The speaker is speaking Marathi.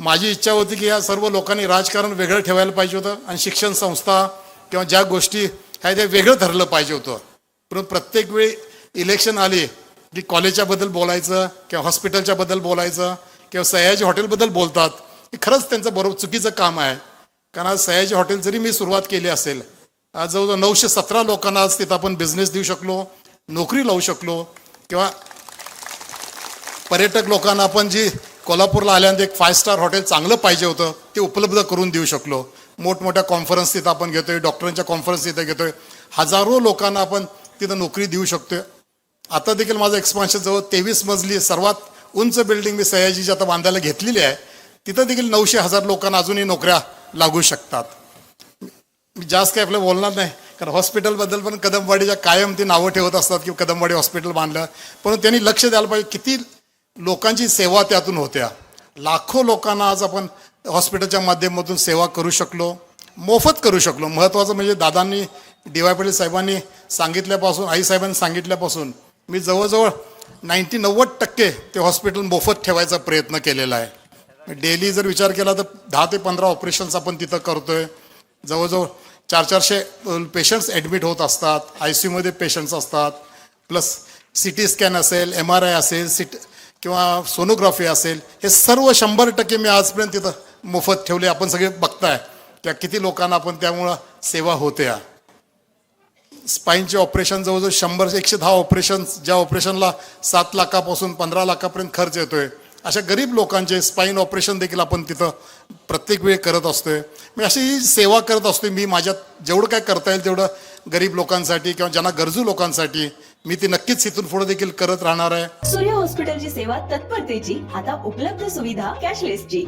माझी इच्छा होती की या सर्व लोकांनी राजकारण वेगळं ठेवायला पाहिजे होतं आणि शिक्षण संस्था किंवा ज्या गोष्टी आहेत त्या वेगळं ठरलं पाहिजे होतं. परंतु प्रत्येक वेळी इलेक्शन आली की कॉलेजच्याबद्दल बोलायचं किंवा हॉस्पिटलच्याबद्दल बोलायचं किंवा सयाजी हॉटेलबद्दल बोलतात. हे खरंच त्यांचं बरोबर चुकीचं काम आहे. कारण आज सयाजी हॉटेल जरी मी सुरुवात केली असेल, आज जवळजवळ 917 लोकांना आज तिथं आपण बिझनेस देऊ शकलो, नोकरी लावू शकलो. किंवा पर्यटक लोकांना आपण जी कोल्हापूरला आल्यानंतर एक 5 स्टार हॉटेल चांगलं पाहिजे होतं ते उपलब्ध करून देऊ शकलो. मोठमोठ्या कॉन्फरन्स तिथं आपण घेतोय, डॉक्टरांच्या कॉन्फरन्स तिथं घेतोय, हजारो लोकांना आपण तिथं नोकरी देऊ शकतोय. आता देखील माझं एक्सपान्शन जवळ 23 मजली सर्वात उंच बिल्डिंग मी सयाजीची आता बांधायला घेतलेली आहे. तिथं देखील 900,000 लोकांना अजूनही नोकऱ्या लागू शकतात. मी जास्त काही आपलं बोलणार नाही, कारण हॉस्पिटलबद्दल पण कदमवाडीच्या कायम ती नावं ठेवत असतात की कदमवाडी हॉस्पिटल बांधलं. पण त्यांनी लक्ष द्यायला पाहिजे किती लोकांची सेवा त्यातून होत्या. लाखो लोकांना आज आपण हॉस्पिटलच्या माध्यमातून सेवा करू शकलो, मोफत करू शकलो. महत्त्वाचं म्हणजे दादांनी डी वाय पाटील साहेबांनी सांगितल्यापासून, आईसाहेबांनी सांगितल्यापासून मी जवळजवळ 90% ते हॉस्पिटल मोफत ठेवायचा प्रयत्न केलेला आहे. डेली जर विचार केला तर 10 ते 15 ऑपरेशन्स आपण तिथं करतोय. जवळजवळ 400 पेशंट्स ॲडमिट होत असतात, ICUमध्ये पेशंट्स असतात, प्लस CT स्कॅन असेल, MRI असेल, किंवा सोनोग्राफी असेल, हे सर्व 100% मी आजपर्यंत तिथं मोफत ठेवले. आपण सगळे बघताय त्या किती लोकांना आपण त्यामुळं सेवा होत्या. स्पाईनचे ऑपरेशन जवळजवळ 110 ऑपरेशन्स, ज्या ऑपरेशनला 7 लाखापासून 15 लाखापर्यंत खर्च येतोय, अशा गरीब लोकांचे स्पाईन ऑपरेशन देखील आपण तिथं प्रत्येक वेळी करत असतोय. मी अशी सेवा करत असतोय. मी माझ्यात जेवढं काय करता येईल तेवढं गरीब लोकांसाठी किंवा ज्यांना गरजू लोकांसाठी मी ती नक्कीच इथून पुढे देखील करत राहणार आहे. सूर्य हॉस्पिटलची सेवा तत्परतेची, आता उपलब्ध सुविधा कॅशलेसची.